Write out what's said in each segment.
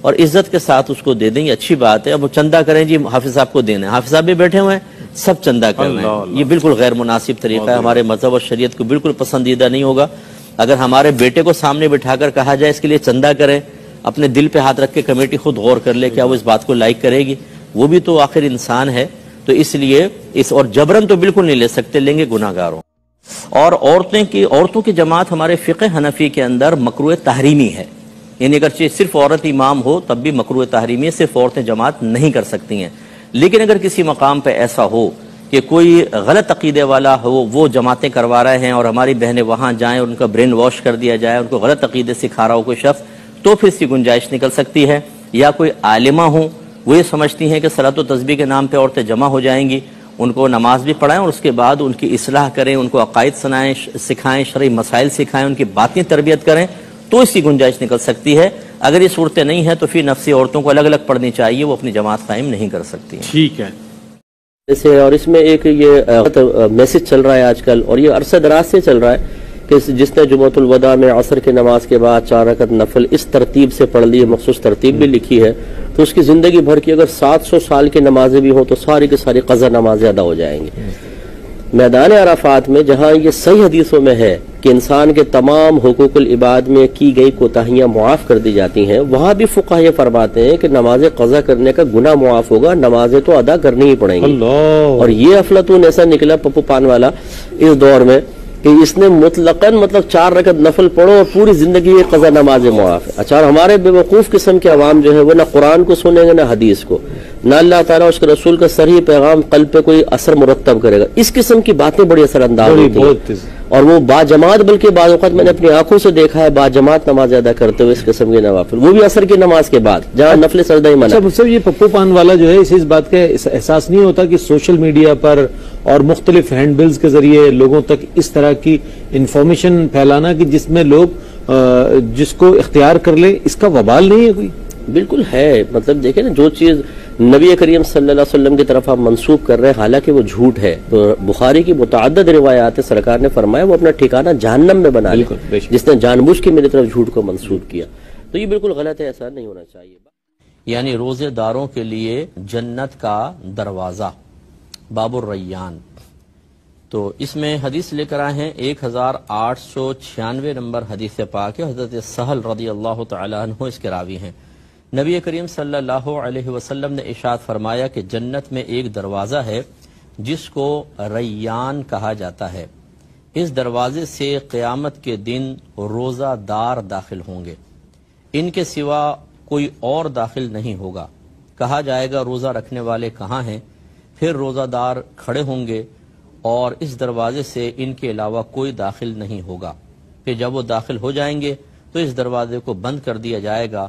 اور عزت کے ساتھ اس کو دے دیں، یہ اچھی بات ہے۔ اب وہ چندہ کریں جی حافظ صاحب کو دینا ہے، حافظ صاحب بھی بیٹھے ہوئے ہیں، سب چندہ کر رہے ہیں، یہ بالکل غیر مناسب طریقہ ہے، ہمارے مذہب اور شریعت کو بالکل پسندیدہ نہیں ہوگا۔ اگر ہمارے بیٹے کو سامنے بٹھا کر کہا جائے اس کے لیے چندہ کریں، اپنے دل پہ ہاتھ رکھ کے کمیٹی خود غور کر لے کیا وہ اس بات کو لائک کرے گی؟ وہ بھی تو آخر انسان ہے، تو اس لیے اور جبرن تو بالکل نہیں لے سکتے، لیں گے گناہ گاروں۔ اور عورتوں کی جماعت ہمارے فقہ حنفی کے اندر مکروہ تحریمی ہے، یعنی اگرچہ صرف عورت امام ہو تب بھی مکروہ تحریمی ہے، صرف عورتیں جماعت نہیں کر سکتی ہیں۔ لیکن اگر کسی مقام پہ ایسا ہو کہ کوئی غلط عقیدے والا ہو، وہ جماعتیں کروا رہے ہیں اور ہماری بہنیں وہاں جائیں اور ان کا برین واش کر دیا جائے، ان کو غلط عقیدے سکھا رہا ہو کوئی شخص، تو پھر اس کی گنجائش نکل سکتی ہے۔ یا کوئی عالمہ ہوں، وہ یہ سمجھتی ہیں کہ صلاۃ و تسبیح کے نام پہ عورتیں جمع ہو جائیں گی، ان کو نماز بھی پڑھائیں اور اس کے بعد ان کی اصلاح کریں، ان کو عقائد سکھائیں، شرعی مسائل سکھائیں، ان کی باطنی تربیت کریں، تو اس کی گنجائش نکل سکتی ہے۔ اگر یہ صورتیں نہیں ہیں تو پھر نفسی عورتوں کو الگ الگ پڑھنی چاہیے، وہ اپنی جماعت قائم نہیں کر سکتی ہیں۔ ٹھیک ہے۔ اور اس میں ایک یہ میسج چل رہا ہے آج کل، اور یہ عرصہ دراز سے چل رہا ہے کہ جس نے جمعۃ الوداع میں عصر کی نماز کے بعد 4 رکعت نفل اس ترتیب سے پڑھ لی ہے، مخصوص ترتیب بھی لکھی ہے، تو اس کی زندگی بھر کی اگر 700 سال کی نمازیں بھی ہوں تو ساری کی ساری قضا نمازیں ادا ہو جائیں گی۔ میدان عرفات میں جہاں یہ صحیح حدیثوں میں ہے کہ انسان کے تمام حقوق العباد میں کی گئی کوتاہیاں معاف کر دی جاتی ہیں، وہاں بھی فقہا یہ فرماتے ہیں کہ نمازیں قضا کرنے کا گناہ معاف ہوگا، نمازیں تو ادا کرنی ہی پڑیں گی۔ اور یہ افلاطون ایسا نکلا پپو پان والا اس دور میں کہ اس نے مطلقاً 4 رکعت نفل پڑھو اور پوری زندگی یہ قضا نماز معاف ہے۔ اچھا، اور ہمارے بے وقوف قسم کے عوام جو ہے وہ نہ قرآن کو سنیں گے نہ حدیث کو، نہ اللہ تعالیٰ اس کے رسول کا صریح پیغام قلب پہ کوئی اثر مرتب کرے گا۔ اس قسم کی باتیں بڑی اثر انداز ہوتی ہیں، اور وہ باجماعت، بلکہ بعض اوقات میں نے اپنی آنکھوں سے دیکھا ہے باجماعت نماز ادا کرتے ہوئے اس قسم کے نوافل، وہ بھی عصر کی نماز کے بعد جہاں نفل سجدہ ہی منع۔ اچھا، یہ پپو پان والا جو ہے اسے اس بات کا احساس نہیں ہوتا کہ سوشل میڈیا پر اور مختلف ہینڈ بلز کے ذریعے لوگوں تک اس طرح کی انفارمیشن پھیلانا کہ جس میں لوگ جس کو اختیار کر لیں، اس کا وبال نہیں ہے کوئی؟ بالکل ہے، مطلب دیکھیں نا، جو چیز نبی کریم صلی اللہ علیہ وسلم کی طرف آپ منسوب کر رہے ہیں حالانکہ وہ جھوٹ ہے، تو بخاری کی متعدد روایات سرکار نے فرمایا وہ اپنا ٹھکانہ جہنم میں بنا لیا جس نے جان بوجھ کے میری طرف جھوٹ کو منسوب کیا، تو یہ بالکل غلط ہے، ایسا نہیں ہونا چاہیے۔ یعنی روزے داروں کے لیے جنت کا دروازہ، باب الریان، تو اس میں حدیث لے کر آئے ہیں 1896 نمبر حدیث پاک ہے، حضرت سہل رضی اللہ تعالی عنہ اس کے راوی ہیں۔ نبی کریم صلی اللہ علیہ وسلم نے ارشاد فرمایا کہ جنت میں ایک دروازہ ہے جس کو ریان کہا جاتا ہے، اس دروازے سے قیامت کے دن روزہ دار داخل ہوں گے، ان کے سوا کوئی اور داخل نہیں ہوگا۔ کہا جائے گا روزہ رکھنے والے کہاں ہیں؟ پھر روزہ دار کھڑے ہوں گے اور اس دروازے سے ان کے علاوہ کوئی داخل نہیں ہوگا۔ پھر جب وہ داخل ہو جائیں گے تو اس دروازے کو بند کر دیا جائے گا،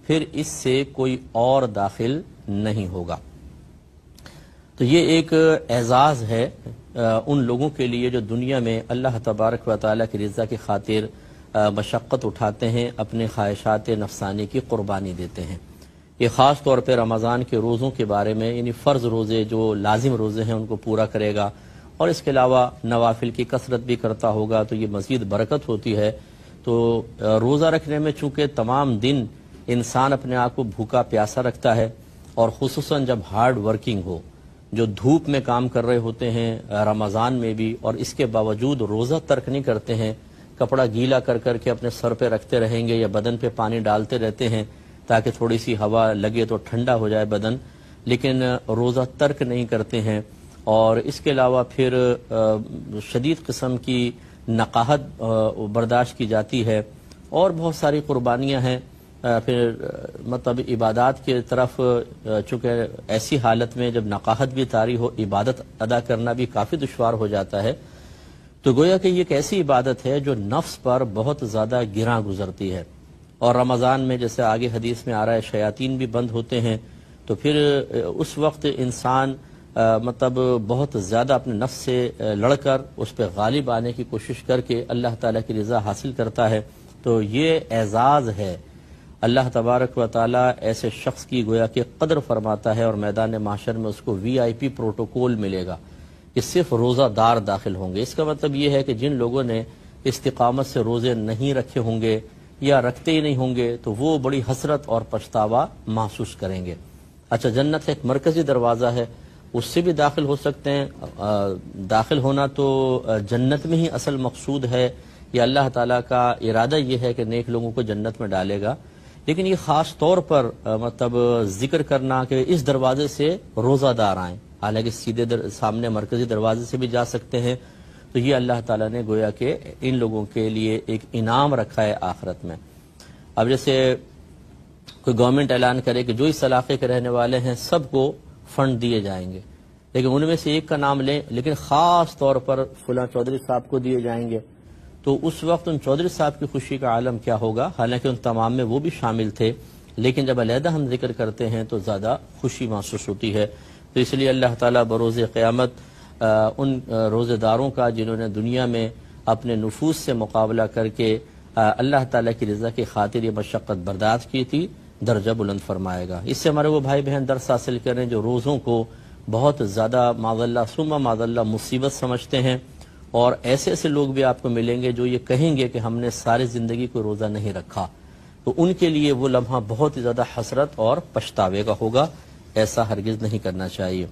پھر اس سے کوئی اور داخل نہیں ہوگا۔ تو یہ ایک اعزاز ہے ان لوگوں کے لیے جو دنیا میں اللہ تبارک و تعالیٰ کی رضا کی خاطر مشقت اٹھاتے ہیں، اپنے خواہشات نفسانی کی قربانی دیتے ہیں۔ یہ خاص طور پہ رمضان کے روزوں کے بارے میں، یعنی فرض روزے جو لازم روزے ہیں ان کو پورا کرے گا، اور اس کے علاوہ نوافل کی کثرت بھی کرتا ہوگا تو یہ مزید برکت ہوتی ہے۔ تو روزہ رکھنے میں چونکہ تمام دن انسان اپنے آپ کو بھوکا پیاسا رکھتا ہے، اور خصوصاً جب ہارڈ ورکنگ ہو، جو دھوپ میں کام کر رہے ہوتے ہیں رمضان میں بھی، اور اس کے باوجود روزہ ترک نہیں کرتے ہیں، کپڑا گیلا کر کر کے اپنے سر پہ رکھتے رہیں گے یا بدن پہ پانی ڈالتے رہتے ہیں تاکہ تھوڑی سی ہوا لگے تو ٹھنڈا ہو جائے بدن، لیکن روزہ ترک نہیں کرتے ہیں، اور اس کے علاوہ پھر شدید قسم کی نقاہت برداشت کی جاتی ہے، اور بہت ساری قربانیاں ہیں۔ پھر مطلب عبادات کی طرف چونکہ ایسی حالت میں جب نقاہت بھی طاری ہو، عبادت ادا کرنا بھی کافی دشوار ہو جاتا ہے، تو گویا کہ یہ ایک ایسی عبادت ہے جو نفس پر بہت زیادہ گراں گزرتی ہے۔ اور رمضان میں جیسے آگے حدیث میں آ رہا ہے شیاطین بھی بند ہوتے ہیں، تو پھر اس وقت انسان مطلب بہت زیادہ اپنے نفس سے لڑ کر اس پہ غالب آنے کی کوشش کر کے اللہ تعالیٰ کی رضا حاصل کرتا ہے۔ تو یہ اعزاز ہے، اللہ تبارک و تعالیٰ ایسے شخص کی گویا کہ قدر فرماتا ہے، اور میدان محشر میں اس کو VIP پروٹوکول ملے گا کہ صرف روزہ دار داخل ہوں گے۔ اس کا مطلب یہ ہے کہ جن لوگوں نے استقامت سے روزے نہیں رکھے ہوں گے یا رکھتے ہی نہیں ہوں گے تو وہ بڑی حسرت اور پچھتاوا محسوس کریں گے۔ اچھا، جنت کا ایک مرکزی دروازہ ہے، اس سے بھی داخل ہو سکتے ہیں۔ داخل ہونا تو جنت میں ہی اصل مقصود ہے، یا اللہ تعالیٰ کا ارادہ یہ ہے کہ نیک لوگوں کو جنت میں ڈالے گا، لیکن یہ خاص طور پر مطلب ذکر کرنا کہ اس دروازے سے روزہ دار آئیں، حالانکہ سیدھے سامنے مرکزی دروازے سے بھی جا سکتے ہیں، تو یہ اللہ تعالیٰ نے گویا کہ ان لوگوں کے لیے ایک انعام رکھا ہے آخرت میں۔ اب جیسے کوئی گورنمنٹ اعلان کرے کہ جو اس علاقے کے رہنے والے ہیں سب کو فنڈ دیے جائیں گے، لیکن ان میں سے ایک کا نام لیں، لیکن خاص طور پر فلاں چودھری صاحب کو دیے جائیں گے، تو اس وقت ان چودھری صاحب کی خوشی کا عالم کیا ہوگا؟ حالانکہ ان تمام میں وہ بھی شامل تھے، لیکن جب علیحدہ ہم ذکر کرتے ہیں تو زیادہ خوشی محسوس ہوتی ہے۔ تو اس لیے اللہ تعالیٰ بروز قیامت ان روزے داروں کا جنہوں نے دنیا میں اپنے نفوس سے مقابلہ کر کے اللہ تعالیٰ کی رضا کی خاطر یہ مشقت برداشت کی تھی، درجہ بلند فرمائے گا۔ اس سے ہمارے وہ بھائی بہن درس حاصل کریں جو روزوں کو بہت زیادہ معاذ اللہ ثم معاذ اللہ مصیبت سمجھتے ہیں، اور ایسے ایسے لوگ بھی آپ کو ملیں گے جو یہ کہیں گے کہ ہم نے ساری زندگی کو روزہ نہیں رکھا، تو ان کے لیے وہ لمحہ بہت ہی زیادہ حسرت اور پچھتاوے کا ہوگا۔ ایسا ہرگز نہیں کرنا چاہیے۔